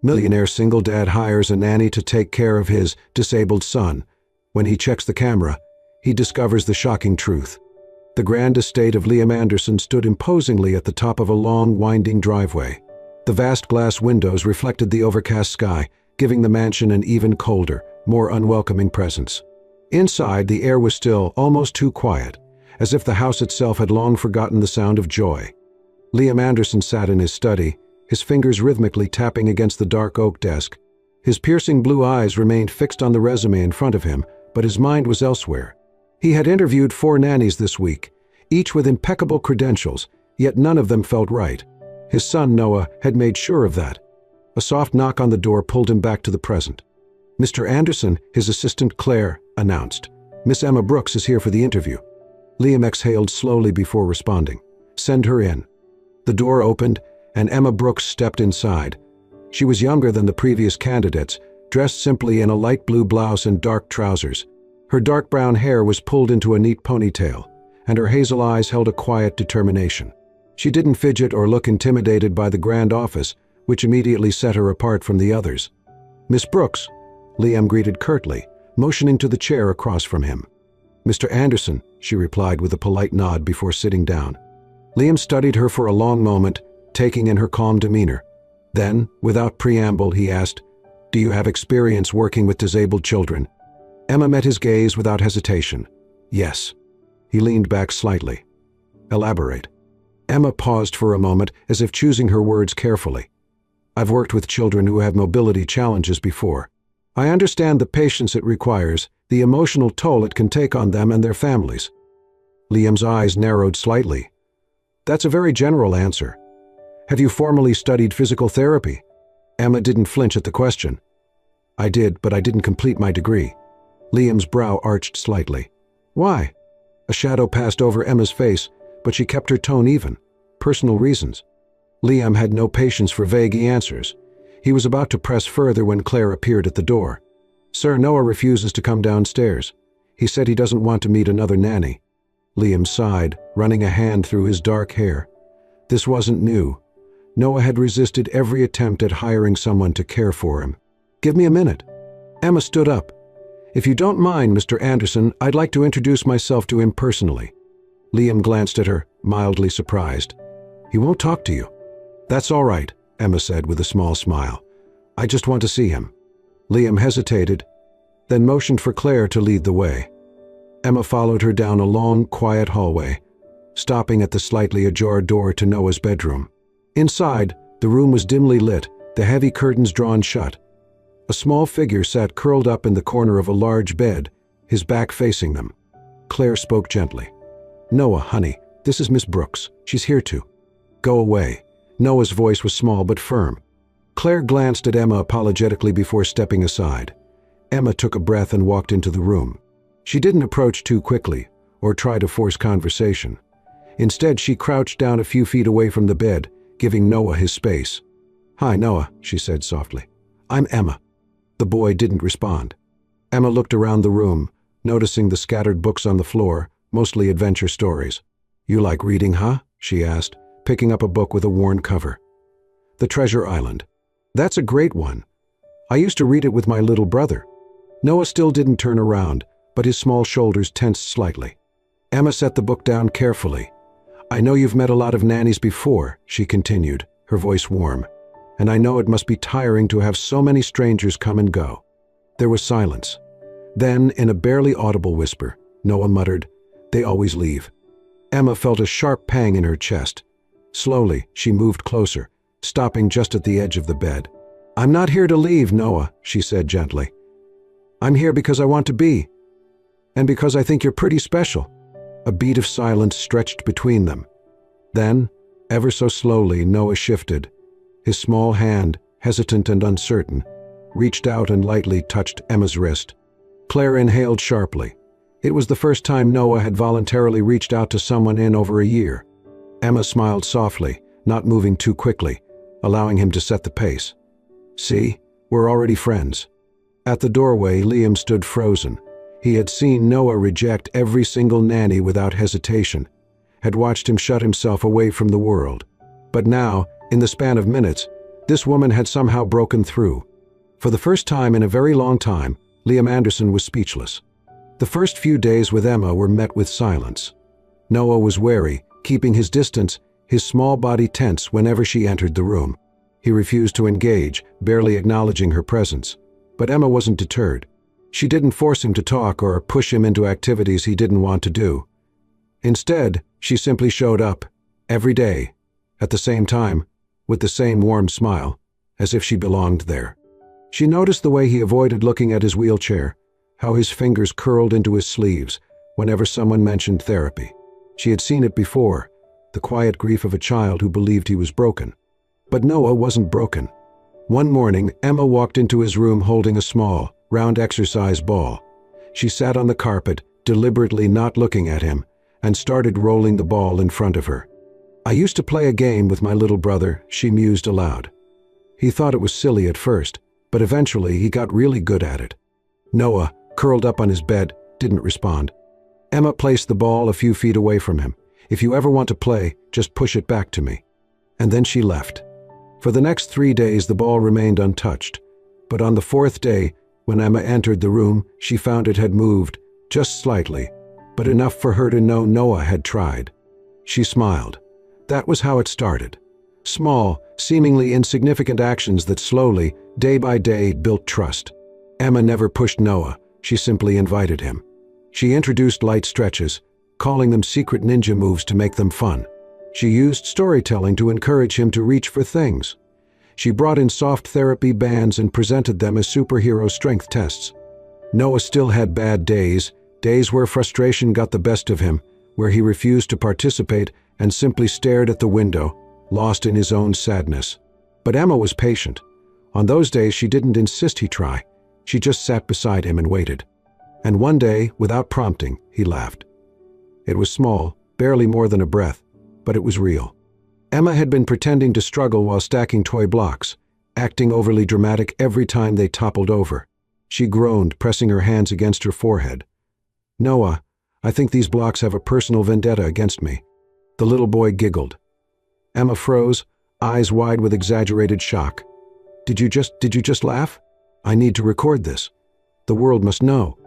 Millionaire single dad hires a nanny to take care of his disabled son. When he checks the camera, he discovers the shocking truth. The grand estate of Liam Anderson stood imposingly at the top of a long, winding driveway. The vast glass windows reflected the overcast sky, giving the mansion an even colder, more unwelcoming presence. Inside, the air was still, almost too quiet, as if the house itself had long forgotten the sound of joy. Liam Anderson sat in his study, his fingers rhythmically tapping against the dark oak desk. His piercing blue eyes remained fixed on the resume in front of him, but his mind was elsewhere. He had interviewed 4 nannies this week, each with impeccable credentials, yet none of them felt right. His son, Noah, had made sure of that. A soft knock on the door pulled him back to the present. "Mr. Anderson," his assistant Claire announced. "Miss Emma Brooks is here for the interview." Liam exhaled slowly before responding. "Send her in." The door opened, and Emma Brooks stepped inside. She was younger than the previous candidates, dressed simply in a light blue blouse and dark trousers. Her dark brown hair was pulled into a neat ponytail, and her hazel eyes held a quiet determination. She didn't fidget or look intimidated by the grand office, which immediately set her apart from the others. "Miss Brooks," Liam greeted curtly, motioning to the chair across from him. "Mr. Anderson," she replied with a polite nod before sitting down. Liam studied her for a long moment, taking in her calm demeanor. Then, without preamble, he asked, "Do you have experience working with disabled children?" Emma met his gaze without hesitation. "Yes." He leaned back slightly. "Elaborate." Emma paused for a moment, as if choosing her words carefully. "I've worked with children who have mobility challenges before. I understand the patience it requires, the emotional toll it can take on them and their families." Liam's eyes narrowed slightly. "That's a very general answer. Have you formally studied physical therapy?" Emma didn't flinch at the question. "I did, but I didn't complete my degree." Liam's brow arched slightly. "Why?" A shadow passed over Emma's face, but she kept her tone even. "Personal reasons." Liam had no patience for vague answers. He was about to press further when Claire appeared at the door. "Sir, Noah refuses to come downstairs. He said he doesn't want to meet another nanny." Liam sighed, running a hand through his dark hair. This wasn't new. Noah had resisted every attempt at hiring someone to care for him. "Give me a minute." Emma stood up. "If you don't mind, Mr. Anderson, I'd like to introduce myself to him personally." Liam glanced at her, mildly surprised. "He won't talk to you." "That's all right," Emma said with a small smile. "I just want to see him." Liam hesitated, then motioned for Claire to lead the way. Emma followed her down a long, quiet hallway, stopping at the slightly ajar door to Noah's bedroom. Inside, the room was dimly lit, the heavy curtains drawn shut. A small figure sat curled up in the corner of a large bed, his back facing them. Claire spoke gently. "Noah, honey, this is Miss Brooks. She's here to." "Go away." Noah's voice was small but firm. Claire glanced at Emma apologetically before stepping aside. Emma took a breath and walked into the room. She didn't approach too quickly or try to force conversation. Instead, she crouched down a few feet away from the bed, giving Noah his space. "Hi, Noah," she said softly. "I'm Emma." The boy didn't respond. Emma looked around the room, noticing the scattered books on the floor, mostly adventure stories. "You like reading, huh?" she asked, picking up a book with a worn cover. "The Treasure Island." "That's a great one. I used to read it with my little brother." Noah still didn't turn around, but his small shoulders tensed slightly. Emma set the book down carefully. "I know you've met a lot of nannies before," she continued, her voice warm. "And I know it must be tiring to have so many strangers come and go." There was silence. Then, in a barely audible whisper, Noah muttered, "They always leave." Emma felt a sharp pang in her chest. Slowly, she moved closer, stopping just at the edge of the bed. "I'm not here to leave, Noah," she said gently. "I'm here because I want to be. And because I think you're pretty special." A beat of silence stretched between them. Then, ever so slowly, Noah shifted. His small hand, hesitant and uncertain, reached out and lightly touched Emma's wrist. Claire inhaled sharply. It was the first time Noah had voluntarily reached out to someone in over a year. Emma smiled softly, not moving too quickly, allowing him to set the pace. "See, we're already friends." At the doorway, Liam stood frozen. He had seen Noah reject every single nanny without hesitation, had watched him shut himself away from the world. But now, in the span of minutes, This woman had somehow broken through. For the first time in a very long time, Liam Anderson was speechless. The first few days with Emma were met with silence. Noah was wary, keeping his distance, his small body tense whenever she entered the room. He refused to engage, barely acknowledging her presence. But Emma wasn't deterred. She didn't force him to talk or push him into activities he didn't want to do. Instead, she simply showed up, every day, at the same time, with the same warm smile, as if she belonged there. She noticed the way he avoided looking at his wheelchair, how his fingers curled into his sleeves whenever someone mentioned therapy. She had seen it before, the quiet grief of a child who believed he was broken. But Noah wasn't broken. One morning, Emma walked into his room holding a small, round exercise ball. She sat on the carpet, deliberately not looking at him, and started rolling the ball in front of her. "I used to play a game with my little brother," she mused aloud. He thought it was silly at first, but eventually he got really good at it. Noah, curled up on his bed, didn't respond. Emma placed the ball a few feet away from him. "If you ever want to play, just push it back to me." And then she left. For the next 3 days the ball remained untouched, but on the 4th day, when Emma entered the room, she found it had moved, just slightly, but enough for her to know Noah had tried. She smiled. That was how it started. Small, seemingly insignificant actions that slowly, day by day, built trust. Emma never pushed Noah, she simply invited him. She introduced light stretches, calling them secret ninja moves to make them fun. She used storytelling to encourage him to reach for things. She brought in soft therapy bands and presented them as superhero strength tests. Noah still had bad days, days where frustration got the best of him, where he refused to participate and simply stared at the window, lost in his own sadness. But Emma was patient. On those days she didn't insist he try. She just sat beside him and waited. And one day, without prompting, he laughed. It was small, barely more than a breath, but it was real. Emma had been pretending to struggle while stacking toy blocks, acting overly dramatic every time they toppled over. She groaned, pressing her hands against her forehead. "Noah, I think these blocks have a personal vendetta against me." The little boy giggled. Emma froze, eyes wide with exaggerated shock. Did you just laugh? I need to record this. The world must know."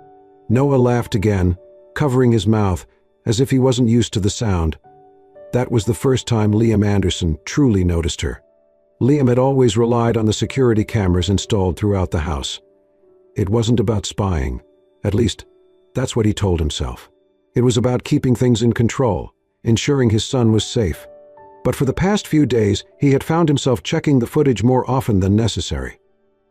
Noah laughed again, covering his mouth, as if he wasn't used to the sound. That was the first time Liam Anderson truly noticed her. Liam had always relied on the security cameras installed throughout the house. It wasn't about spying. At least, that's what he told himself. It was about keeping things in control, ensuring his son was safe. But for the past few days, he had found himself checking the footage more often than necessary.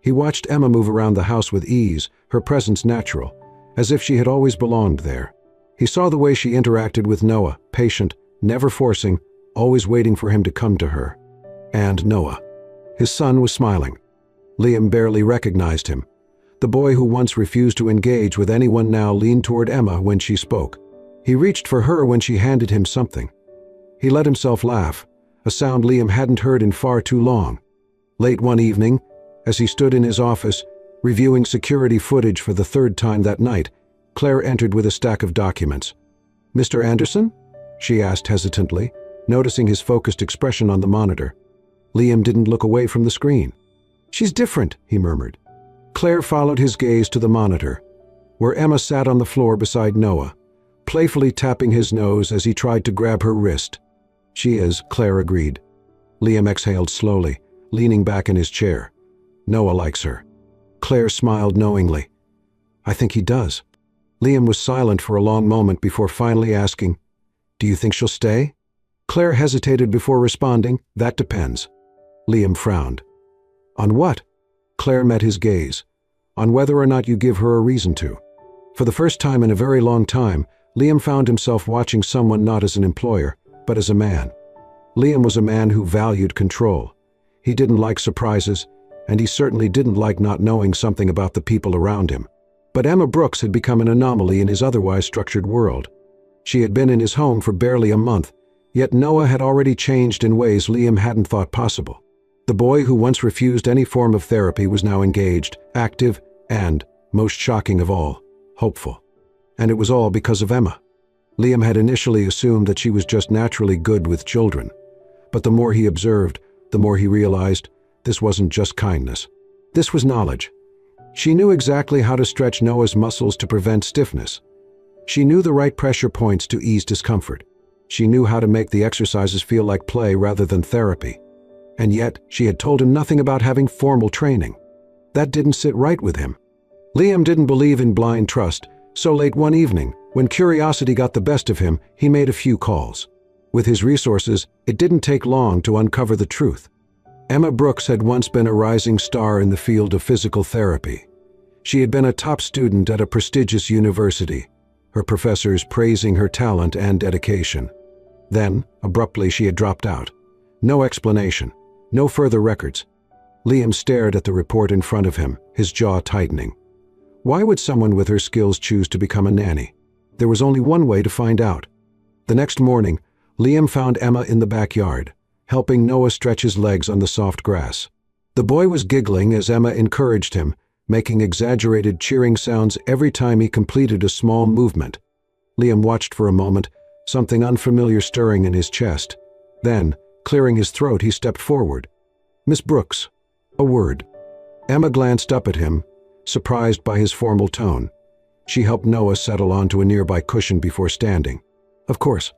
He watched Emma move around the house with ease, her presence natural, as if she had always belonged there. He saw the way she interacted with Noah, patient, never forcing, always waiting for him to come to her. And Noah. His son was smiling. Liam barely recognized him. The boy who once refused to engage with anyone now leaned toward Emma when she spoke. He reached for her when she handed him something. He let himself laugh, a sound Liam hadn't heard in far too long. Late one evening, as he stood in his office, reviewing security footage for the 3rd time that night, Claire entered with a stack of documents. "Mr. Anderson?" she asked hesitantly, noticing his focused expression on the monitor. Liam didn't look away from the screen. "She's different," he murmured. Claire followed his gaze to the monitor, where Emma sat on the floor beside Noah, playfully tapping his nose as he tried to grab her wrist. "She is," Claire agreed. Liam exhaled slowly, leaning back in his chair. "Noah likes her." Claire smiled knowingly. "I think he does." Liam was silent for a long moment before finally asking, "Do you think she'll stay?" Claire hesitated before responding, "That depends." Liam frowned. "On what?" Claire met his gaze. "On whether or not you give her a reason to." For the first time in a very long time, Liam found himself watching someone not as an employer, but as a man. Liam was a man who valued control. He didn't like surprises, and he certainly didn't like not knowing something about the people around him. But Emma Brooks had become an anomaly in his otherwise structured world. She had been in his home for barely a month, yet Noah had already changed in ways Liam hadn't thought possible. The boy who once refused any form of therapy was now engaged, active, and, most shocking of all, hopeful. And it was all because of Emma. Liam had initially assumed that she was just naturally good with children. But the more he observed, the more he realized this wasn't just kindness. This was knowledge. She knew exactly how to stretch Noah's muscles to prevent stiffness. She knew the right pressure points to ease discomfort. She knew how to make the exercises feel like play rather than therapy. And yet, she had told him nothing about having formal training. That didn't sit right with him. Liam didn't believe in blind trust, so late one evening, when curiosity got the best of him, he made a few calls. With his resources, it didn't take long to uncover the truth. Emma Brooks had once been a rising star in the field of physical therapy. She had been a top student at a prestigious university, her professors praising her talent and dedication. Then, abruptly, she had dropped out. No explanation, no further records. Liam stared at the report in front of him, his jaw tightening. Why would someone with her skills choose to become a nanny? There was only one way to find out. The next morning, Liam found Emma in the backyard, helping Noah stretch his legs on the soft grass. The boy was giggling as Emma encouraged him, making exaggerated cheering sounds every time he completed a small movement. Liam watched for a moment, something unfamiliar stirring in his chest. Then, clearing his throat, he stepped forward. "Miss Brooks, a word." Emma glanced up at him, surprised by his formal tone. She helped Noah settle onto a nearby cushion before standing. "Of course."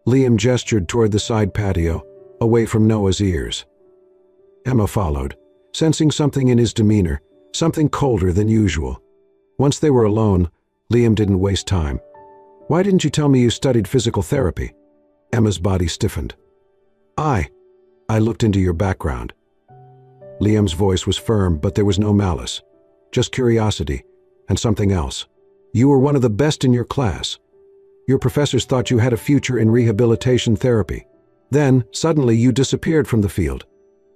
Liam gestured toward the side patio, away from Noah's ears. Emma followed, sensing something in his demeanor, something colder than usual. Once they were alone, Liam didn't waste time. "Why didn't you tell me you studied physical therapy?" Emma's body stiffened. I looked into your background." Liam's voice was firm, but there was no malice. Just curiosity, and something else. "You were one of the best in your class. Your professors thought you had a future in rehabilitation therapy. Then, suddenly, you disappeared from the field."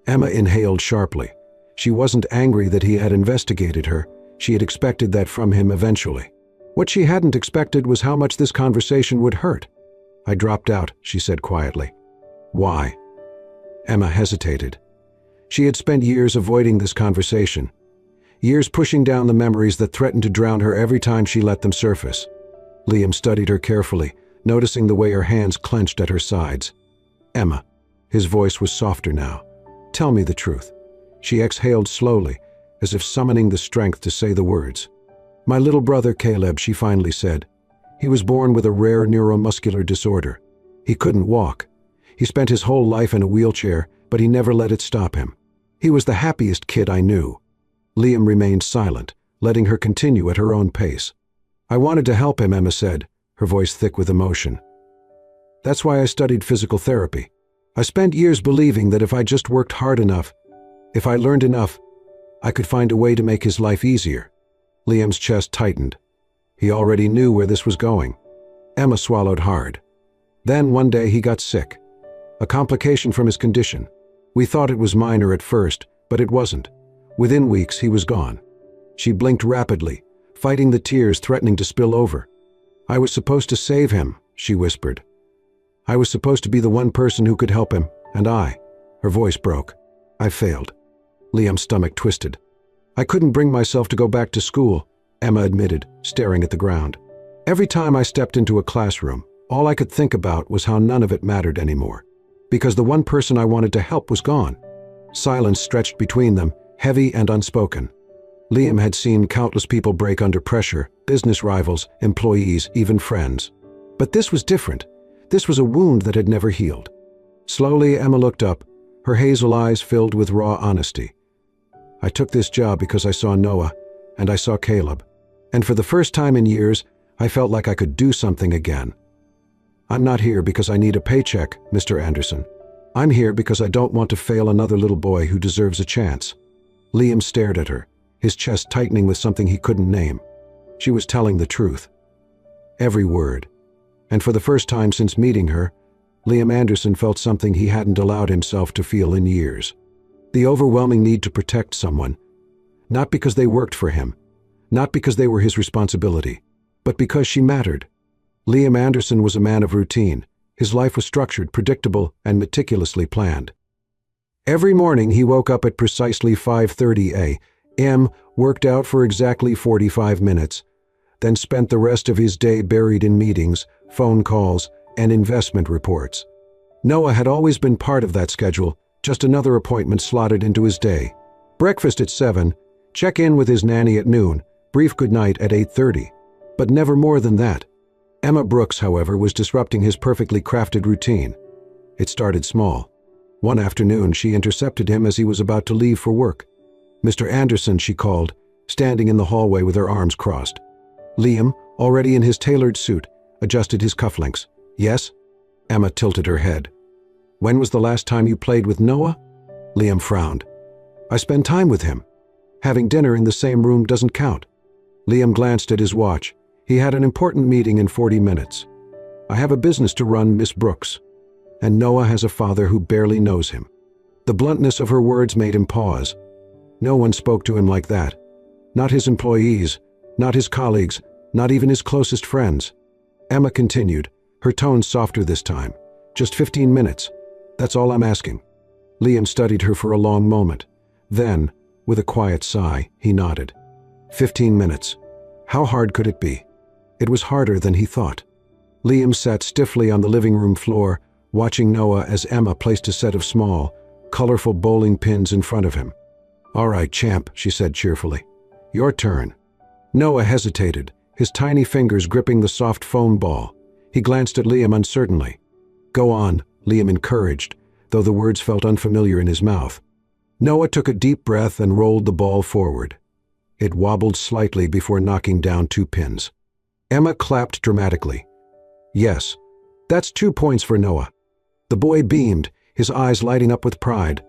Emma inhaled sharply. She wasn't angry that he had investigated her. She had expected that from him eventually. What she hadn't expected was how much this conversation would hurt. "I dropped out," she said quietly. "Why?" Emma hesitated. She had spent years avoiding this conversation, years pushing down the memories that threatened to drown her every time she let them surface. Liam studied her carefully, noticing the way her hands clenched at her sides. "Emma," his voice was softer now, "tell me the truth." She exhaled slowly, as if summoning the strength to say the words. "My little brother Caleb," she finally said. "He was born with a rare neuromuscular disorder. He couldn't walk. He spent his whole life in a wheelchair, but he never let it stop him. He was the happiest kid I knew." Liam remained silent, letting her continue at her own pace. "I wanted to help him," Emma said, her voice thick with emotion. "That's why I studied physical therapy. I spent years believing that if I just worked hard enough, if I learned enough, I could find a way to make his life easier." Liam's chest tightened. He already knew where this was going. Emma swallowed hard. "Then one day he got sick. A complication from his condition. We thought it was minor at first, but it wasn't. Within weeks, he was gone." She blinked rapidly, fighting the tears threatening to spill over. "I was supposed to save him," she whispered. "I was supposed to be the one person who could help him, and her voice broke. "I failed." Liam's stomach twisted. "I couldn't bring myself to go back to school," Emma admitted, staring at the ground. "Every time I stepped into a classroom, all I could think about was how none of it mattered anymore. Because the one person I wanted to help was gone." Silence stretched between them, heavy and unspoken. Liam had seen countless people break under pressure, business rivals, employees, even friends. But this was different. This was a wound that had never healed. Slowly, Emma looked up, her hazel eyes filled with raw honesty. "I took this job because I saw Noah, and I saw Caleb. And for the first time in years, I felt like I could do something again. I'm not here because I need a paycheck, Mr. Anderson. I'm here because I don't want to fail another little boy who deserves a chance." Liam stared at her, his chest tightening with something he couldn't name. She was telling the truth. Every word. And for the first time since meeting her, Liam Anderson felt something he hadn't allowed himself to feel in years. The overwhelming need to protect someone. Not because they worked for him, not because they were his responsibility, but because she mattered. Liam Anderson was a man of routine. His life was structured, predictable, and meticulously planned. Every morning he woke up at precisely 5:30 a.m., worked out for exactly 45 minutes, then spent the rest of his day buried in meetings, phone calls, and investment reports. Noah had always been part of that schedule, Just another appointment slotted into his day. Breakfast at 7, check in with his nanny at noon, brief goodnight at 8:30. But never more than that. Emma Brooks, however, was disrupting his perfectly crafted routine. It started small. One afternoon, she intercepted him as he was about to leave for work. "Mr. Anderson," she called, standing in the hallway with her arms crossed. Liam, already in his tailored suit, adjusted his cufflinks. "Yes?" Emma tilted her head. "When was the last time you played with Noah?" Liam frowned. "I spend time with him. Having dinner in the same room doesn't count." Liam glanced at his watch. He had an important meeting in 40 minutes. "I have a business to run, Miss Brooks. And Noah has a father who barely knows him." The bluntness of her words made him pause. No one spoke to him like that. Not his employees, not his colleagues, not even his closest friends. Emma continued, her tone softer this time. "Just 15 minutes. That's all I'm asking." Liam studied her for a long moment. Then, with a quiet sigh, he nodded. 15 minutes. How hard could it be? It was harder than he thought. Liam sat stiffly on the living room floor, watching Noah as Emma placed a set of small, colorful bowling pins in front of him. "All right, champ," she said cheerfully. "Your turn." Noah hesitated, his tiny fingers gripping the soft foam ball. He glanced at Liam uncertainly. "Go on," Liam encouraged, though the words felt unfamiliar in his mouth. Noah took a deep breath and rolled the ball forward. It wobbled slightly before knocking down 2 pins. Emma clapped dramatically. "Yes, that's 2 points for Noah." The boy beamed, his eyes lighting up with pride.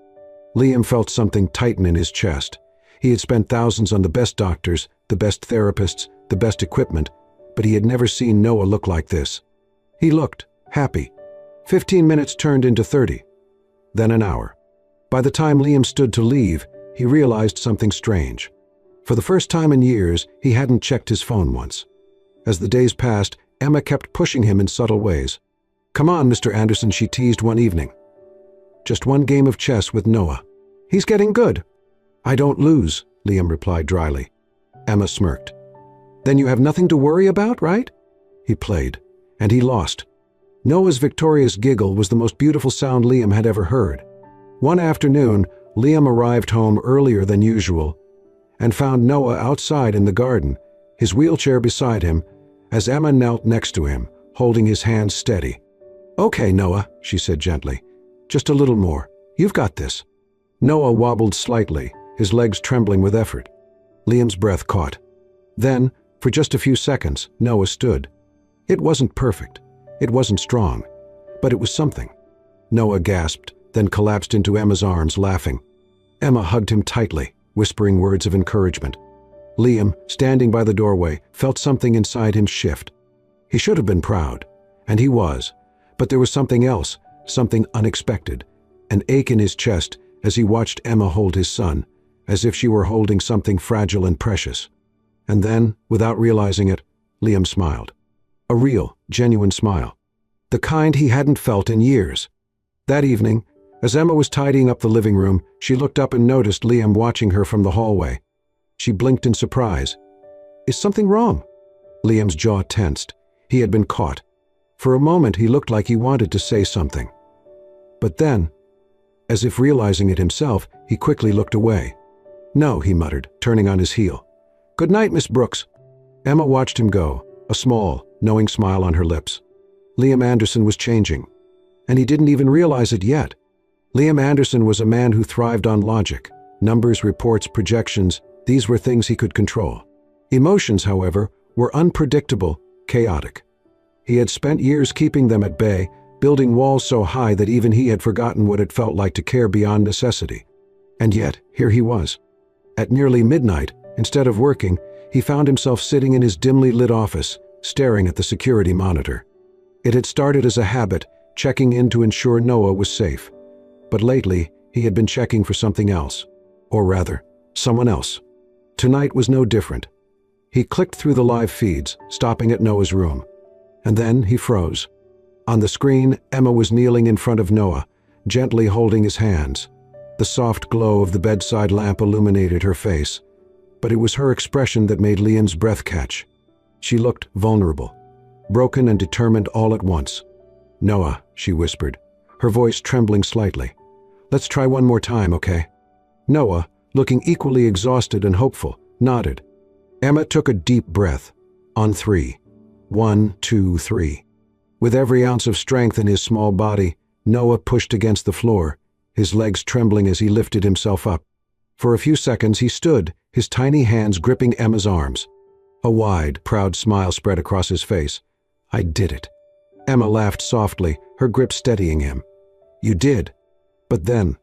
Liam felt something tighten in his chest. He had spent thousands on the best doctors, the best therapists, the best equipment, but he had never seen Noah look like this. He looked happy. 15 minutes turned into 30. Then an hour. By the time Liam stood to leave, he realized something strange. For the first time in years, he hadn't checked his phone once. As the days passed, Emma kept pushing him in subtle ways. "Come on, Mr. Anderson," she teased one evening. "Just one game of chess with Noah. He's getting good." "I don't lose," Liam replied dryly. Emma smirked. "Then you have nothing to worry about, right?" He played, and he lost. Noah's victorious giggle was the most beautiful sound Liam had ever heard. One afternoon, Liam arrived home earlier than usual and found Noah outside in the garden, his wheelchair beside him, as Emma knelt next to him, holding his hands steady. "Okay, Noah," she said gently. "Just a little more. You've got this." Noah wobbled slightly, his legs trembling with effort. Liam's breath caught. Then, for just a few seconds, Noah stood. It wasn't perfect. It wasn't strong. But it was something. Noah gasped, then collapsed into Emma's arms, laughing. Emma hugged him tightly, whispering words of encouragement. Liam, standing by the doorway, felt something inside him shift. He should have been proud, and he was, but there was something else, something unexpected, an ache in his chest as he watched Emma hold his son, as if she were holding something fragile and precious. And then, without realizing it, Liam smiled. A real, genuine smile. The kind he hadn't felt in years. That evening, as Emma was tidying up the living room, she looked up and noticed Liam watching her from the hallway. She blinked in surprise. "Is something wrong?" Liam's jaw tensed. He had been caught. For a moment he looked like he wanted to say something. But then, as if realizing it himself, he quickly looked away. "No," he muttered, turning on his heel. "Good night, Miss Brooks." Emma watched him go, a small, knowing smile on her lips. Liam Anderson was changing. And he didn't even realize it yet. Liam Anderson was a man who thrived on logic. Numbers, reports, projections, these were things he could control. Emotions, however, were unpredictable, chaotic. He had spent years keeping them at bay, building walls so high that even he had forgotten what it felt like to care beyond necessity. And yet, here he was. At nearly midnight, instead of working, he found himself sitting in his dimly lit office, staring at the security monitor. It had started as a habit, checking in to ensure Noah was safe. But lately, he had been checking for something else. Or rather, someone else. Tonight was no different. He clicked through the live feeds, stopping at Noah's room. And then he froze. On the screen, Emma was kneeling in front of Noah, gently holding his hands. The soft glow of the bedside lamp illuminated her face. But it was her expression that made Liam's breath catch. She looked vulnerable, broken and determined all at once. "Noah," she whispered, her voice trembling slightly. Let's try one more time, okay? Noah, looking equally exhausted and hopeful, nodded. Emma took a deep breath. On 3. 1, 2, 3. With every ounce of strength in his small body, Noah pushed against the floor, his legs trembling as he lifted himself up. For a few seconds he stood, his tiny hands gripping Emma's arms. A wide, proud smile spread across his face. I did it. Emma laughed softly, her grip steadying him. You did. But then,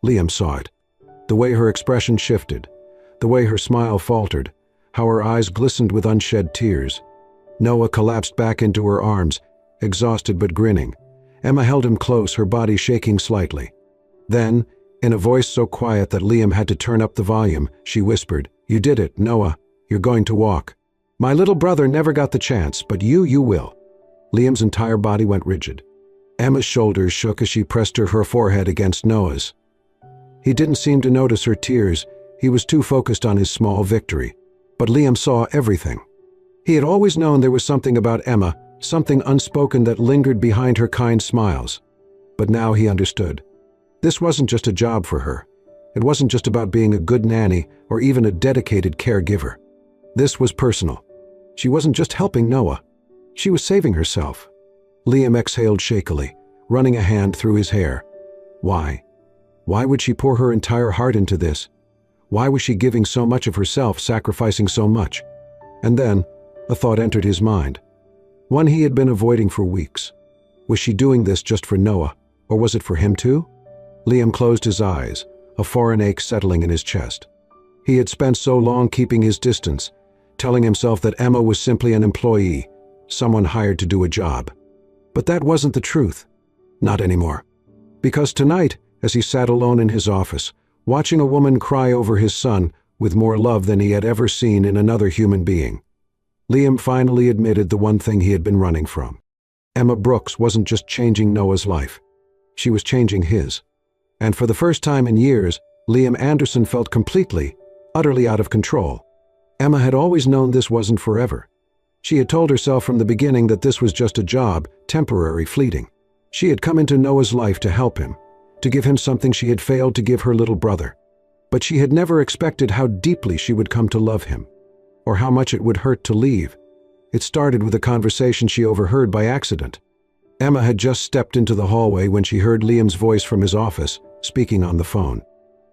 Liam saw it. The way her expression shifted, the way her smile faltered, how her eyes glistened with unshed tears. Noah collapsed back into her arms, exhausted but grinning. Emma held him close, her body shaking slightly. Then, in a voice so quiet that Liam had to turn up the volume, she whispered, You did it, Noah. You're going to walk. My little brother never got the chance, but you will. Liam's entire body went rigid. Emma's shoulders shook as she pressed her forehead against Noah's. He didn't seem to notice her tears. He was too focused on his small victory. But Liam saw everything. He had always known there was something about Emma, something unspoken that lingered behind her kind smiles. But now he understood. This wasn't just a job for her. It wasn't just about being a good nanny or even a dedicated caregiver. This was personal. She wasn't just helping Noah. She was saving herself. Liam exhaled shakily, running a hand through his hair. Why? Why would she pour her entire heart into this? Why was she giving so much of herself, sacrificing so much? And then, a thought entered his mind. One he had been avoiding for weeks. Was she doing this just for Noah, or was it for him too? Liam closed his eyes, a foreign ache settling in his chest. He had spent so long keeping his distance, telling himself that Emma was simply an employee, someone hired to do a job. But that wasn't the truth. Not anymore. Because tonight, as he sat alone in his office, watching a woman cry over his son with more love than he had ever seen in another human being, Liam finally admitted the one thing he had been running from. Emma Brooks wasn't just changing Noah's life. She was changing his. And for the first time in years, Liam Anderson felt completely, utterly out of control. Emma had always known this wasn't forever. She had told herself from the beginning that this was just a job, temporary, fleeting. She had come into Noah's life to help him, to give him something she had failed to give her little brother. But she had never expected how deeply she would come to love him, or how much it would hurt to leave. It started with a conversation she overheard by accident. Emma had just stepped into the hallway when she heard Liam's voice from his office, speaking on the phone.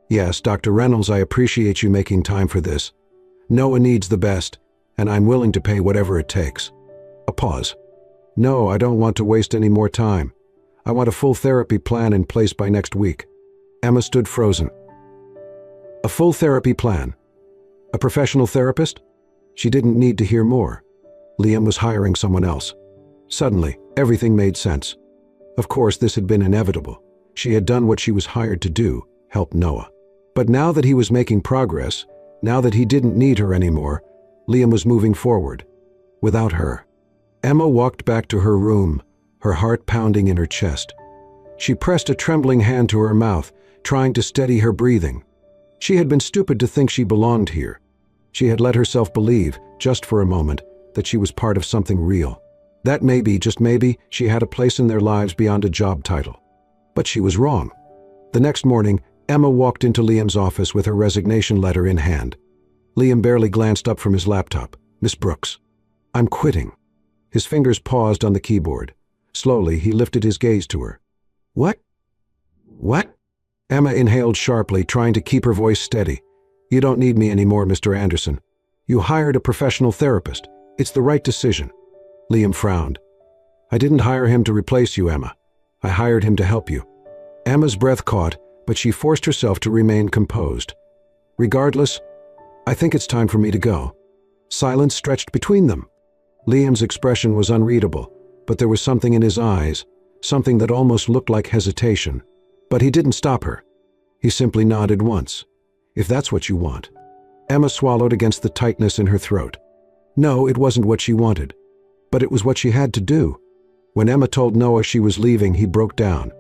Yes, Dr. Reynolds, I appreciate you making time for this. Noah needs the best, and I'm willing to pay whatever it takes. A pause. No, I don't want to waste any more time. I want a full therapy plan in place by next week. Emma stood frozen. A full therapy plan? A professional therapist? She didn't need to hear more. Liam was hiring someone else. Suddenly, everything made sense. Of course, this had been inevitable. She had done what she was hired to do, help Noah. But now that he was making progress, now that he didn't need her anymore, Liam was moving forward. Without her. Emma walked back to her room, her heart pounding in her chest. She pressed a trembling hand to her mouth, trying to steady her breathing. She had been stupid to think she belonged here. She had let herself believe, just for a moment, that she was part of something real. That maybe, just maybe, she had a place in their lives beyond a job title. But she was wrong. The next morning, Emma walked into Liam's office with her resignation letter in hand. Liam barely glanced up from his laptop. Miss Brooks, I'm quitting. His fingers paused on the keyboard. Slowly, he lifted his gaze to her. What? What? Emma inhaled sharply, trying to keep her voice steady. You don't need me anymore, Mr. Anderson. You hired a professional therapist. It's the right decision. Liam frowned. I didn't hire him to replace you, Emma. I hired him to help you. Emma's breath caught, but she forced herself to remain composed. Regardless, I think it's time for me to go. Silence stretched between them. Liam's expression was unreadable, but there was something in his eyes, something that almost looked like hesitation. But he didn't stop her. He simply nodded once. If that's what you want. Emma swallowed against the tightness in her throat. No, it wasn't what she wanted. But it was what she had to do. When Emma told Noah she was leaving, he broke down.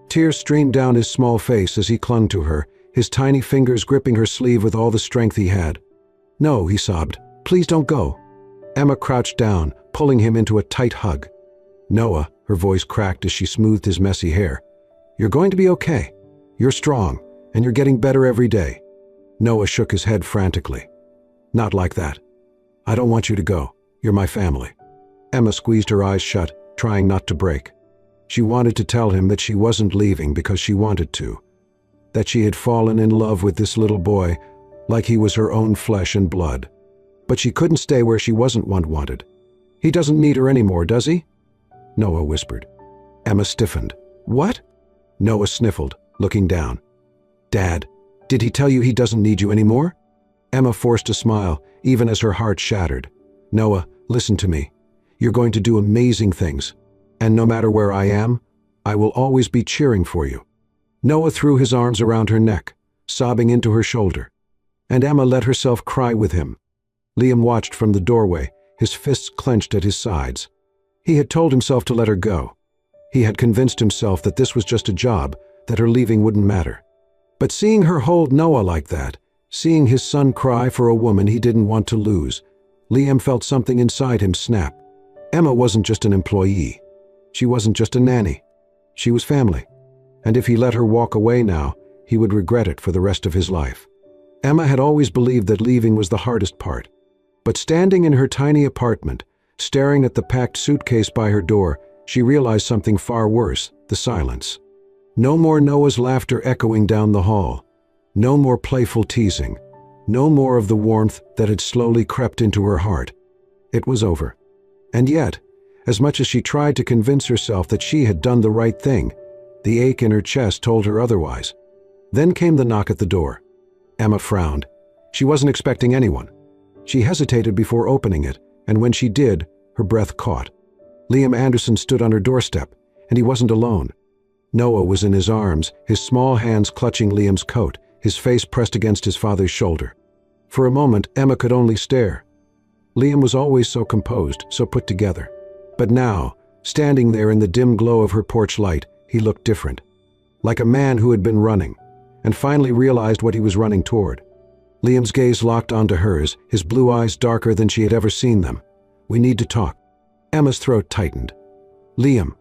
Tears streamed down his small face as he clung to her, his tiny fingers gripping her sleeve with all the strength he had. No, he sobbed. Please don't go. Emma crouched down, pulling him into a tight hug. Noah, her voice cracked as she smoothed his messy hair. You're going to be okay. You're strong, and you're getting better every day." Noah shook his head frantically. "Not like that. I don't want you to go. You're my family." Emma squeezed her eyes shut, trying not to break. She wanted to tell him that she wasn't leaving because she wanted to, that she had fallen in love with this little boy like he was her own flesh and blood. But she couldn't stay where she wasn't wanted. "He doesn't need her anymore, does he?" Noah whispered. Emma stiffened. "What?" Noah sniffled, looking down. "Dad, did he tell you he doesn't need you anymore?" Emma forced a smile, even as her heart shattered. "Noah, listen to me. You're going to do amazing things. And no matter where I am, I will always be cheering for you." Noah threw his arms around her neck, sobbing into her shoulder. And Emma let herself cry with him. Liam watched from the doorway, his fists clenched at his sides. He had told himself to let her go. He had convinced himself that this was just a job, that her leaving wouldn't matter. But seeing her hold Noah like that, seeing his son cry for a woman he didn't want to lose, Liam felt something inside him snap. Emma wasn't just an employee. She wasn't just a nanny. She was family. And if he let her walk away now, he would regret it for the rest of his life. Emma had always believed that leaving was the hardest part. But standing in her tiny apartment, staring at the packed suitcase by her door, she realized something far worse: the silence. No more Noah's laughter echoing down the hall. No more playful teasing. No more of the warmth that had slowly crept into her heart. It was over. And yet, as much as she tried to convince herself that she had done the right thing, the ache in her chest told her otherwise. Then came the knock at the door. Emma frowned. She wasn't expecting anyone. She hesitated before opening it, and when she did, her breath caught. Liam Anderson stood on her doorstep, and he wasn't alone. Noah was in his arms, his small hands clutching Liam's coat, his face pressed against his father's shoulder. For a moment, Emma could only stare. Liam was always so composed, so put together. But now, standing there in the dim glow of her porch light, he looked different. Like a man who had been running, and finally realized what he was running toward. Liam's gaze locked onto hers, his blue eyes darker than she had ever seen them. "We need to talk." Emma's throat tightened. "Liam,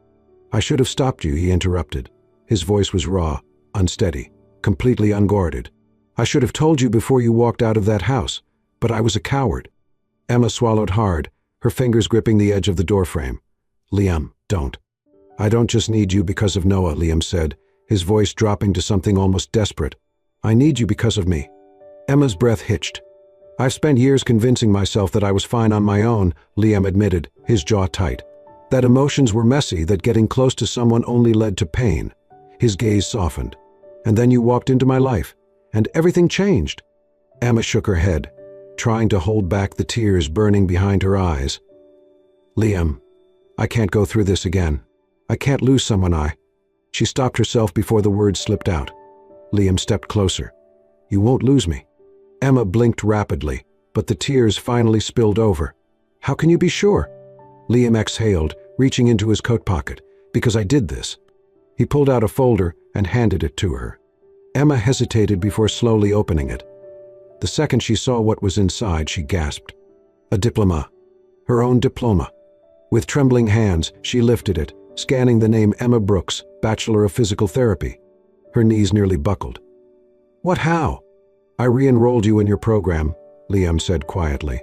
I should have stopped you," he interrupted. His voice was raw, unsteady, completely unguarded. "I should have told you before you walked out of that house, but I was a coward." Emma swallowed hard, her fingers gripping the edge of the doorframe. "Liam, don't." "I don't just need you because of Noah," Liam said, his voice dropping to something almost desperate. "I need you because of me." Emma's breath hitched. "I've spent years convincing myself that I was fine on my own," Liam admitted, his jaw tight. "That emotions were messy, that getting close to someone only led to pain." His gaze softened. "And then you walked into my life, and everything changed." Emma shook her head, trying to hold back the tears burning behind her eyes. "Liam, I can't go through this again. I can't lose someone She stopped herself before the words slipped out. Liam stepped closer. "You won't lose me." Emma blinked rapidly, but the tears finally spilled over. "How can you be sure?" Liam exhaled, reaching into his coat pocket. "Because I did this." He pulled out a folder and handed it to her. Emma hesitated before slowly opening it. The second she saw what was inside, she gasped. A diploma. Her own diploma. With trembling hands, she lifted it, scanning the name Emma Brooks, Bachelor of Physical Therapy. Her knees nearly buckled. "What, how?" "I re-enrolled you in your program," Liam said quietly.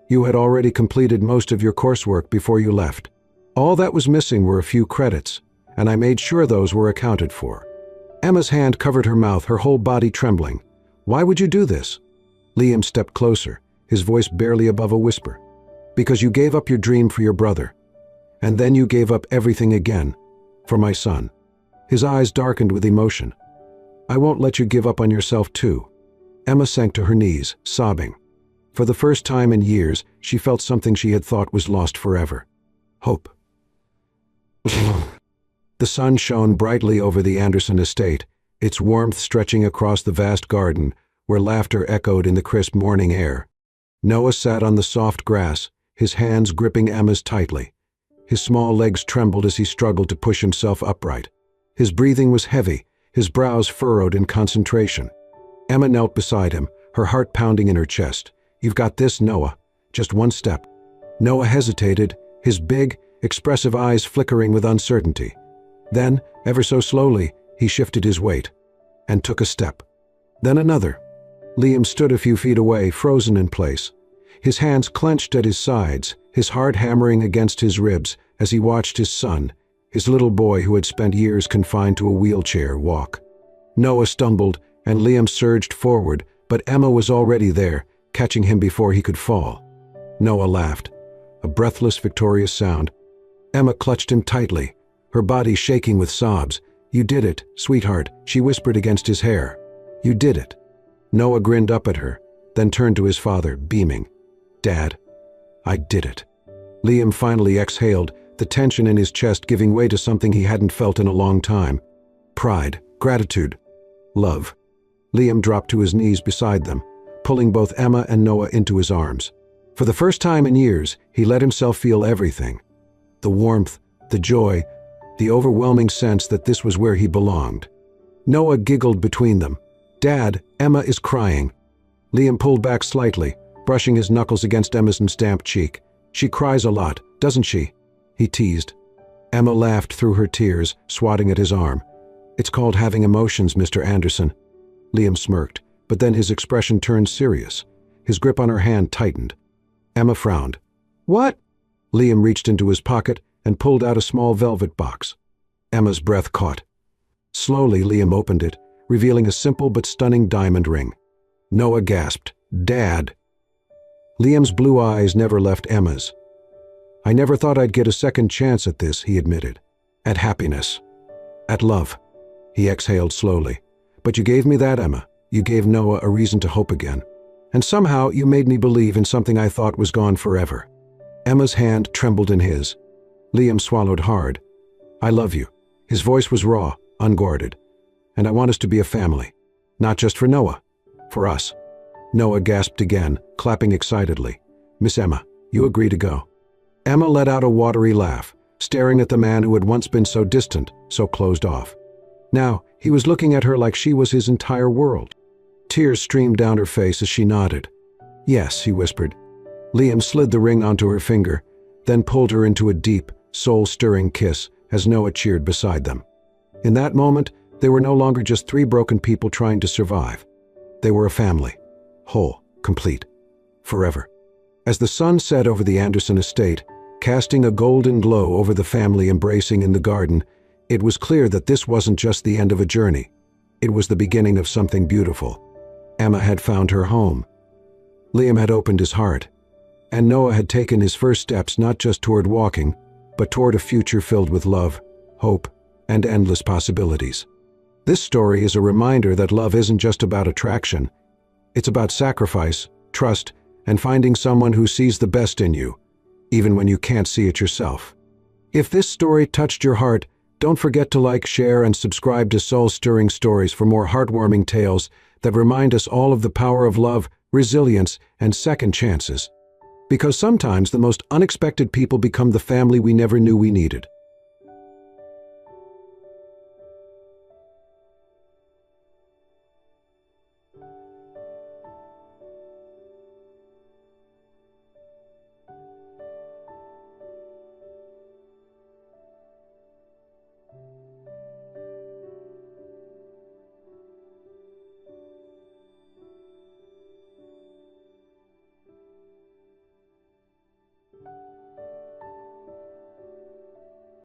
"You had already completed most of your coursework before you left. All that was missing were a few credits, and I made sure those were accounted for." Emma's hand covered her mouth, her whole body trembling. "Why would you do this?" Liam stepped closer, his voice barely above a whisper. "Because you gave up your dream for your brother. And then you gave up everything again, for my son." His eyes darkened with emotion. "I won't let you give up on yourself too." Emma sank to her knees, sobbing. For the first time in years, she felt something she had thought was lost forever. Hope. The sun shone brightly over the Anderson estate, its warmth stretching across the vast garden, where laughter echoed in the crisp morning air. Noah sat on the soft grass, his hands gripping Emma's tightly. His small legs trembled as he struggled to push himself upright. His breathing was heavy, his brows furrowed in concentration. Emma knelt beside him, her heart pounding in her chest. "You've got this, Noah. Just one step." Noah hesitated, his big, expressive eyes flickering with uncertainty. Then, ever so slowly, he shifted his weight. and took a step. Then another. Liam stood a few feet away, frozen in place. His hands clenched at his sides, his heart hammering against his ribs as he watched his son, his little boy who had spent years confined to a wheelchair, walk. Noah stumbled, and Liam surged forward, but Emma was already there, catching him before he could fall. Noah laughed, a breathless, victorious sound. Emma clutched him tightly, her body shaking with sobs. "You did it, sweetheart," she whispered against his hair. "You did it." Noah grinned up at her, then turned to his father, beaming. "Dad, I did it." Liam finally exhaled, the tension in his chest giving way to something he hadn't felt in a long time. Pride, gratitude, love. Liam dropped to his knees beside them, pulling both Emma and Noah into his arms. For the first time in years, he let himself feel everything. The warmth, the joy, the overwhelming sense that this was where he belonged. Noah giggled between them. "Dad, Emma is crying." Liam pulled back slightly, brushing his knuckles against Emma's stamped cheek. "She cries a lot, doesn't she?" he teased. Emma laughed through her tears, swatting at his arm. "It's called having emotions, Mr. Anderson." Liam smirked, but then his expression turned serious. His grip on her hand tightened. Emma frowned. "What?" Liam reached into his pocket and pulled out a small velvet box. Emma's breath caught. Slowly, Liam opened it, revealing a simple but stunning diamond ring. Noah gasped, "Dad!" Liam's blue eyes never left Emma's. "I never thought I'd get a second chance at this," he admitted. "At happiness. At love." He exhaled slowly. "But you gave me that, Emma. You gave Noah a reason to hope again. And somehow you made me believe in something I thought was gone forever." Emma's hand trembled in his. Liam swallowed hard. "I love you." His voice was raw, unguarded. "And I want us to be a family. Not just for Noah. For us." Noah gasped again, clapping excitedly. "Miss Emma, you agree to go." Emma let out a watery laugh, staring at the man who had once been so distant, so closed off. Now, he was looking at her like she was his entire world. Tears streamed down her face as she nodded. "Yes," he whispered. Liam slid the ring onto her finger, then pulled her into a deep, soul-stirring kiss as Noah cheered beside them. In that moment, they were no longer just three broken people trying to survive. They were a family, whole, complete, forever. As the sun set over the Anderson estate, casting a golden glow over the family embracing in the garden, it was clear that this wasn't just the end of a journey. It was the beginning of something beautiful. Emma had found her home. Liam had opened his heart. And Noah had taken his first steps not just toward walking, but toward a future filled with love, hope, and endless possibilities. This story is a reminder that love isn't just about attraction. It's about sacrifice, trust, and finding someone who sees the best in you, even when you can't see it yourself. If this story touched your heart, don't forget to like, share, and subscribe to Soul-Stirring Stories for more heartwarming tales that remind us all of the power of love, resilience, and second chances. Because sometimes the most unexpected people become the family we never knew we needed.